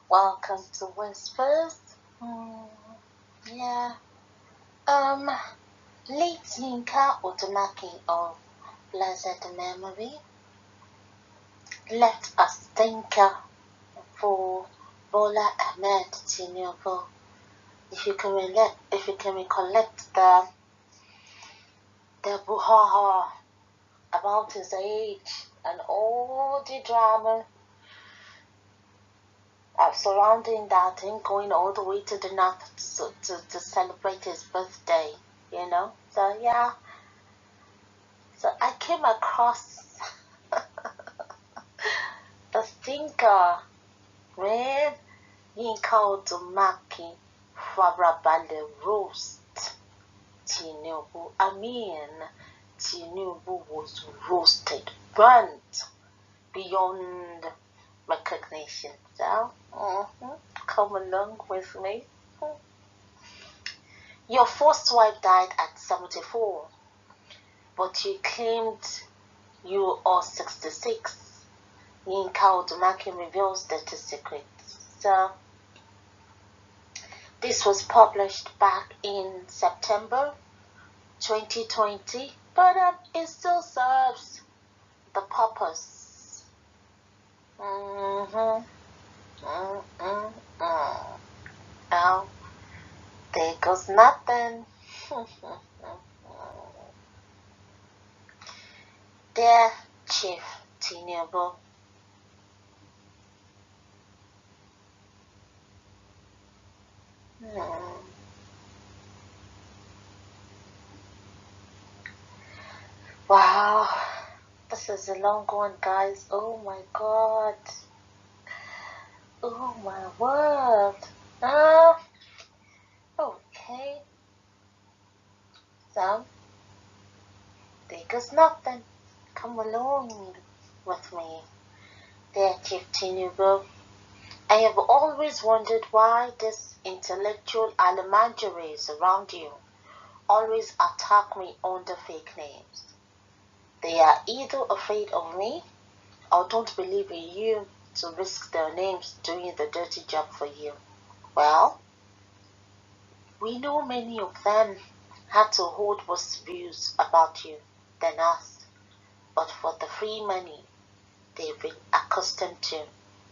Welcome to Whispers. Yeah. Um, Late Yinka Odumakin of blessed memory left a stinker for Bola Ahmed Tinubu. If you can recollect the buhaha about his age and all the drama surrounding that, him going all the way to the north to celebrate his birthday, So yeah, so I came across the thinker with Yinka Odumakin Farabale roast Tinubu. Tinubu was roasted, burnt beyond recognition. So, come along with me. Your first wife died at 74, but you claimed you are 66. Yinka Odumakin reveals dirty secrets. So, this was published back in September 2020, but it still serves the purpose. Now, there goes nothing. Dear Chief Tinubu, wow, this is a long one, guys. Oh my god. Oh my word. Okay. So, there goes nothing. Come along with me, dear Chief Tinubu. I have always wondered why these intellectual almajiris around you always attack me under fake names. They are either afraid of me or don't believe in you to risk their names doing the dirty job for you. Well, we know many of them had to hold worse views about you than us, but for the free money they've been accustomed to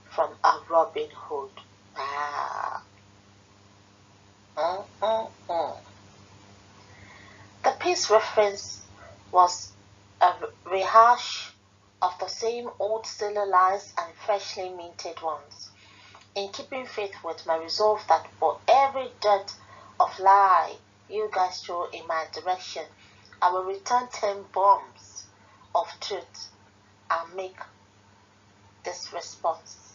from a Robin Hood. The piece reference was a rehash of the same old silly lies and freshly minted ones, in keeping faith with my resolve that for every dirt of lie you guys throw in my direction, I will return 10 bombs of truth and make this response.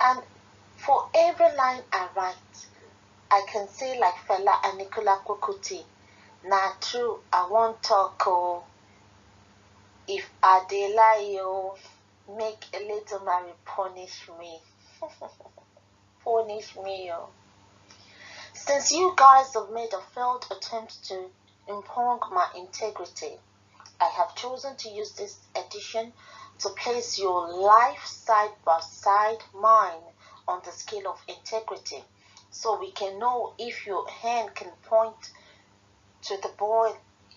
And for every line I write, I can say like Fela and Nicola Kukuti, na true, I won't talk, oh. If I dey lie, oh, make a little Mary punish me. Punish me, oh. Since you guys have made a failed attempt to impugn my integrity, I have chosen to use this edition to place your life side by side mine on the scale of integrity, so we can know if your hand can point to the boy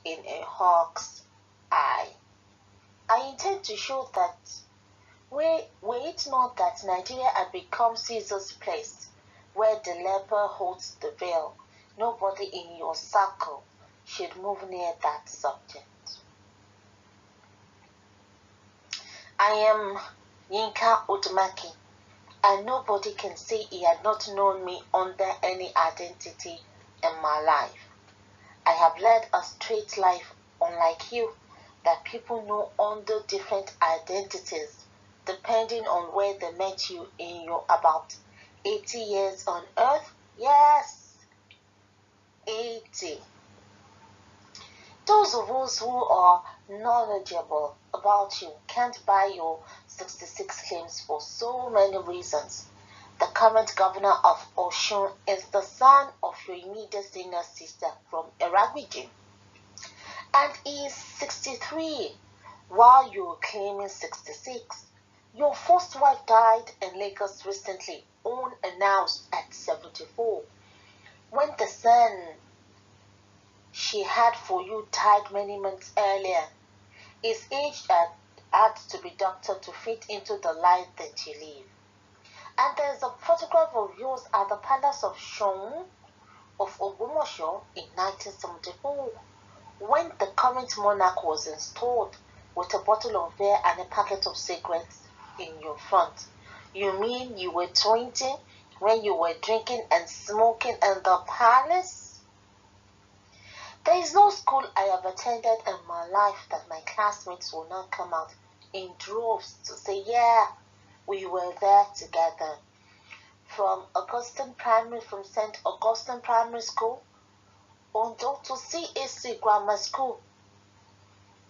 in a hawk's eye. I intend to show that were it not that Nigeria had become Caesar's place, where the leper holds the veil, nobody in your circle should move near that subject. I am Yinka Odumakin, and nobody can say he had not known me under any identity in my life. I have led a straight life, unlike you, that people know under different identities, depending on where they met you in your about 80 years on earth. Yes, 80. Those of us who are knowledgeable about you can't buy your 66 claims for so many reasons. The current governor of Osun is the son of your immediate senior sister from Eragbiji, and he is 63, while you're claiming 66. Your first wife died in Lagos recently, unannounced at 74, when the son she had for you died many months earlier. His age had to be doctored to fit into the life that you live. And there's a photograph of yours at the Palace of Shun of Ogumosho in 1974, when the current monarch was installed with a bottle of beer and a packet of cigarettes in your front. You mean you were 20 when you were drinking and smoking in the palace? There is no school I have attended in my life that my classmates will not come out in droves to say, yeah, we were there together. From St. Augustine Primary School, Ondo to CAC Grammar School,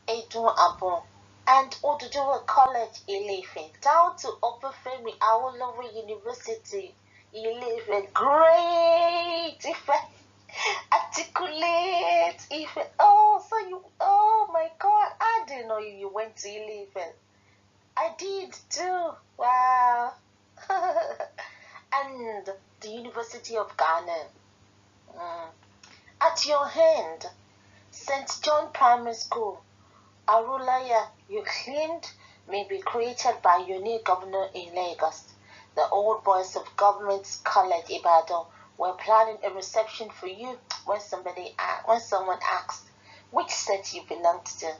Edun Abon, and Oduduwa College, Ilefe, down to Obafemi Awolowo University, Ilefe. Great Ife, articulate Ife. Oh my God, I didn't know you went to Ilefe. I did too. Wow. And the University of Ghana. At your hand, St. John Primary School, Arulaya, you claimed may be created by your new governor in Lagos. The old boys of Government College Ibadan were planning a reception for you when someone asked which set you belonged to.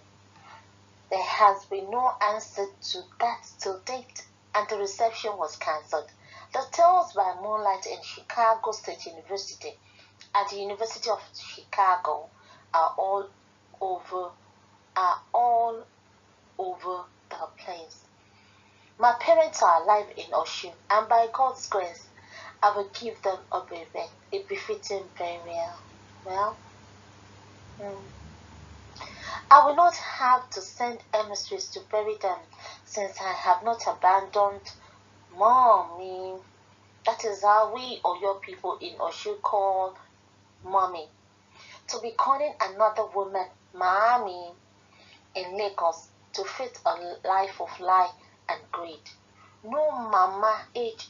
There has been no answer to that till date, and the reception was cancelled. The Tales by Moonlight in Chicago State University at the University of Chicago are all over the place. My parents are alive in Oshun, and by God's grace, I will give them a befitting burial. Well, I will not have to send emissaries to bury them, since I have not abandoned Mommy. That is how we or your people in Oshun call Mommy. To be calling another woman Mommy in Lagos to fit a life of lie and greed. No, Mama HID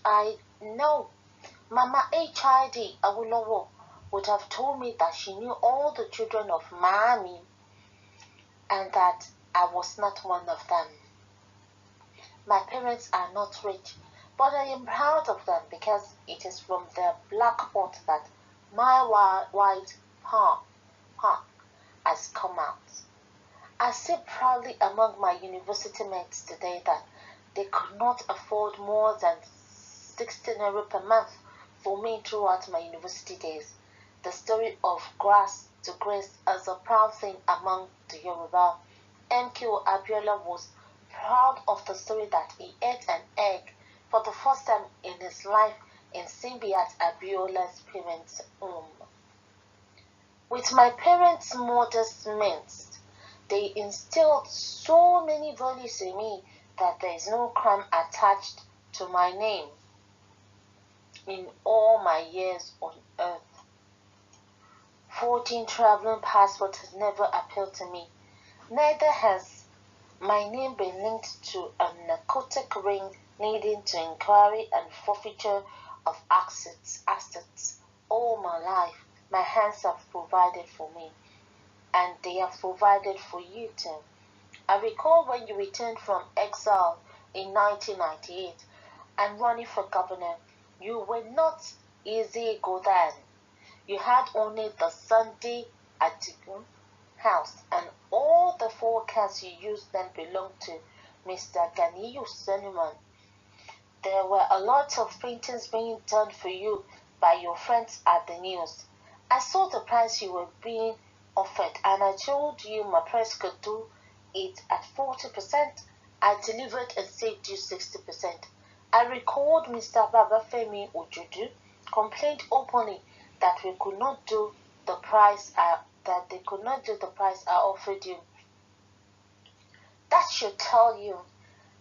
Awolowo would have told me that she knew all the children of Mommy and that I was not one of them. My parents are not rich, but I am proud of them because it is from their black pot that my white heart has come out. I say proudly among my university mates today that they could not afford more than 16 euro per month for me throughout my university days. The story of grass to grace is a proud thing among the Yoruba. MQ Abiola was proud of the story that he ate an egg for the first time in his life in Simbiat Abiola's parents' home. With my parents' modest means, they instilled so many values in me that there is no crime attached to my name in all my years on earth. 14 traveling passport has never appealed to me. Neither has my name been linked to a narcotic ring leading to inquiry and forfeiture of assets. All my life, my hands have provided for me, and they have provided for you too. I recall when you returned from exile in 1998 and running for governor, you were not easy go then. You had only the Sunday Atiku house, and all the 4 cars you used then belonged to Mr. Ganiyu Solomon. There were a lot of paintings being done for you by your friends at the news. I saw the price you were being offered, and I told you my price could do it at 40%. I delivered and saved you 60%. I recalled Mr. Babafemi Ojudu complained openly that we could not do the price they could not do the price I offered you. That should tell you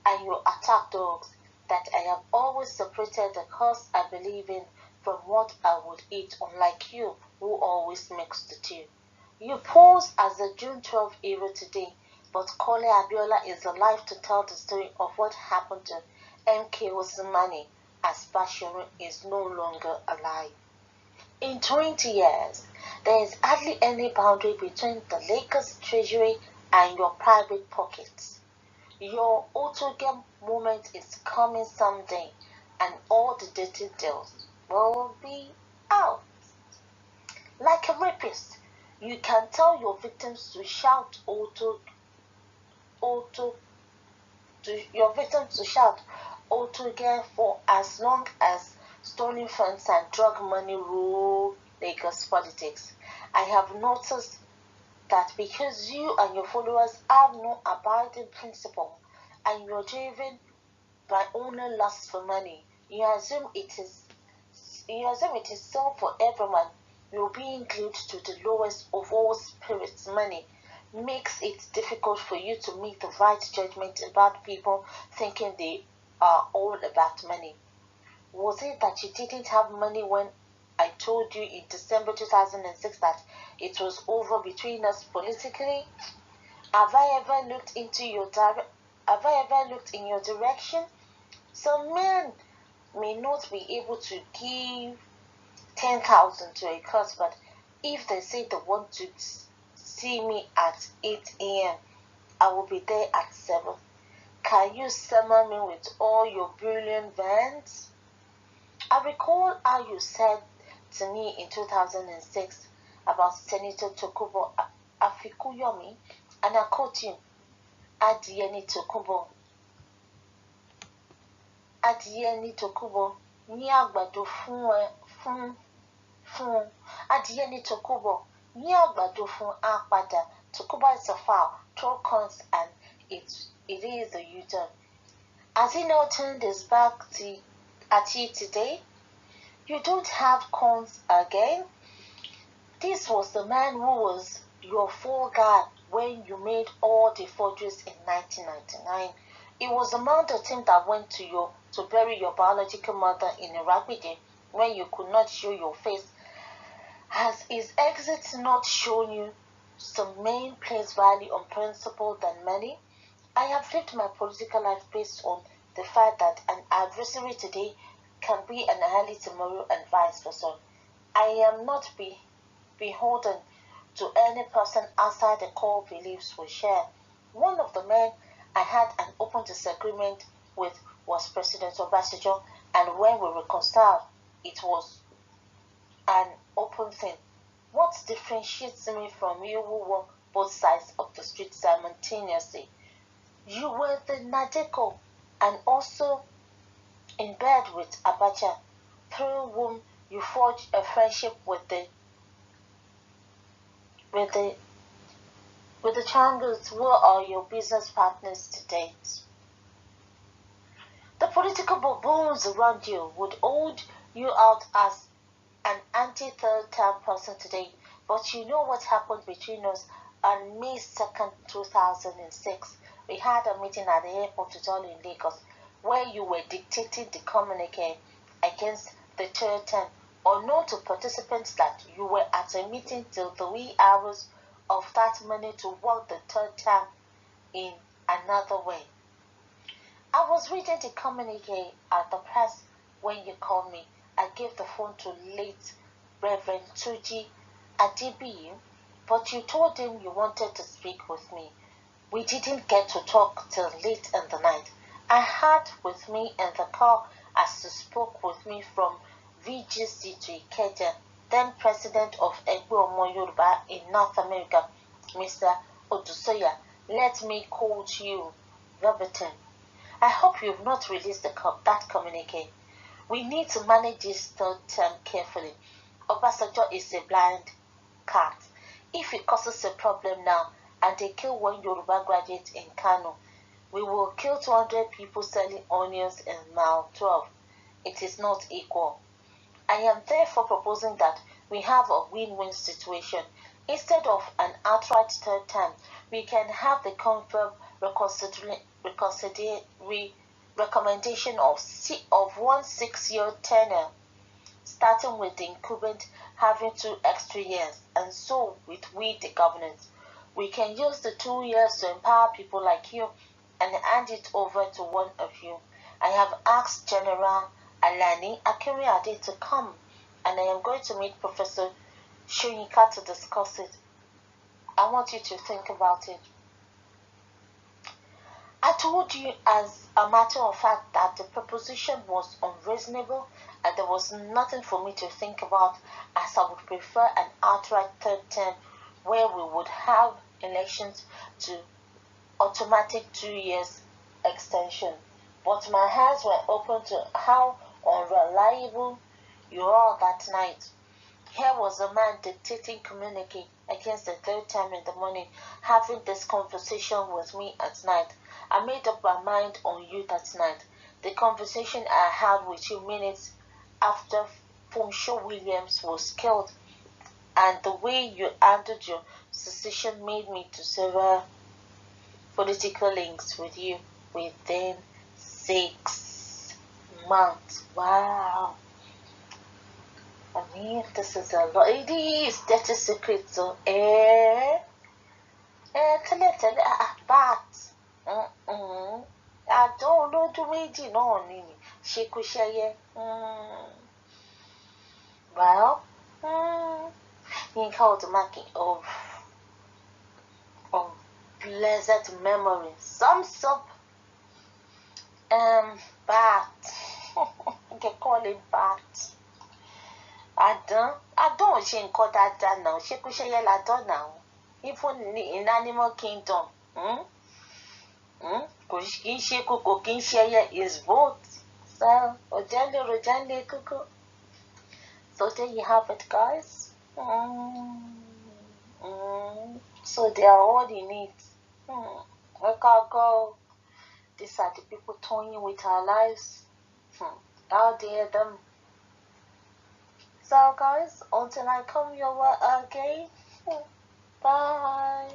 and your attack dogs that I have always separated the cause I believe in from what I would eat, unlike you who always mix the two. You pose as the June 12 hero today but Kole Abiola is alive to tell the story of what happened to MK Osimani as Bashiru is no longer alive. In 20 years, there is hardly any boundary between the Lakers treasury and your private pockets. Your autogame moment is coming someday, and all the dirty deals will be out. Like a rapist, you can tell your victims to shout autogame for as long as stolen funds and drug money rule Lagos politics. I have noticed that because you and your followers have no abiding principle and you're driven by only lust for money, you assume it is so for everyone. You're being glued to the lowest of all spirits. Money makes it difficult for you to make the right judgment about people thinking they are all about money. Was it that you didn't have money when I told you in December 2006 that it was over between us politically? Have I ever looked in your direction? Some men may not be able to give 10,000 to a cause, but if they say they want to see me at 8 a.m., I will be there at 7. Can you summon me with all your brilliant vans? I recall how you said to me in 2006 about Senator Tokubo Afikuyomi, and I quote you, Adieni Tokubo, ní àgbàdo fún Adieni Tokubo, ní àgbàdo fún àpàdà. Tokubo is a fowl, throw coins, and it is a U-turn. Has he now turned his back at you today? You don't have coins again? This was the man who was your fall guy when you made all the forgeries in 1999. It was among the team that went to bury your biological mother in Iragbije when you could not show your face. Has his exit not shown you some men place value on principle than money? I have lived my political life based on the fact that an adversary today can be an ally tomorrow and vice versa. I am not beholden to any person outside the core beliefs we share. One of the men I had an open disagreement with was President Obasanjo, and when we reconciled, it was an open thing. What differentiates me from you who were both sides of the street simultaneously? You were the Nadeko and also in bed with Abacha, through whom you forged a friendship with the Changos, who are your business partners to date. The political baboons around you would hold you out as an anti-third term person today, but you know what happened between us on May 2nd, 2006. We had a meeting at the airport in Lagos where you were dictating the communique against the third term, unknown to participants that you were at a meeting till the wee hours of that morning to work the third term in another way. I was reading the communique at the press when you called me. I gave the phone to late Reverend Tuji Adibiyu, but you told him you wanted to speak with me. We didn't get to talk till late in the night. I had with me in the car as you spoke with me from VGC to Ikeja, then President of Egbe Omo Yoruba in North America, Mr. Odusoya. Let me quote you verbatim. I hope you've not released that communique. We need to manage this third term carefully. Obasanjo is a blind cat. If it causes a problem now and they kill one Yoruba graduate in Kano, we will kill 200 people selling onions in mile 12. It is not equal. I am therefore proposing that we have a win-win situation. Instead of an outright third term, we can have the confirmed recommendation of 1 6-year tenure, starting with the incumbent having 2 extra years, and so with we the governors. We can use the 2 years to empower people like you and hand it over to one of you. I have asked General Alani Akinriade to come, and I am going to meet Professor Yinka to discuss it. I want you to think about it. I told you as a matter of fact that the proposition was unreasonable and there was nothing for me to think about, as I would prefer an outright third term where we would have elections to automatic 2 years extension. But my eyes were open to how unreliable you are that night. Here was a man dictating communique against the third time in the morning, having this conversation with me at night. I made up my mind on you that night. The conversation I had with you minutes after Funsho Williams was killed, and the way you handled your secession made me to sever political links with you within 6 months. Wow. I mean, this is a lot. It is dirty secrets. So, bat. Àdán olójú méjì náà ni ṣekúṣẹyẹ. Well, Yinka Odumakin of blessed memory sums up bat. You can call it bat. Àdán ò ṣe nǹkan dáadáa náà, ṣekúṣẹyẹ làdán náà. Even in animal kingdom. Kò kí ń ṣe kókò kí ń ṣe ẹyẹ is both. So, Rojale Kuku. So there you have it, guys. So they are all in it. We can't go. These are the people toying with our lives. How dare them. So guys, until I come your way again. Bye.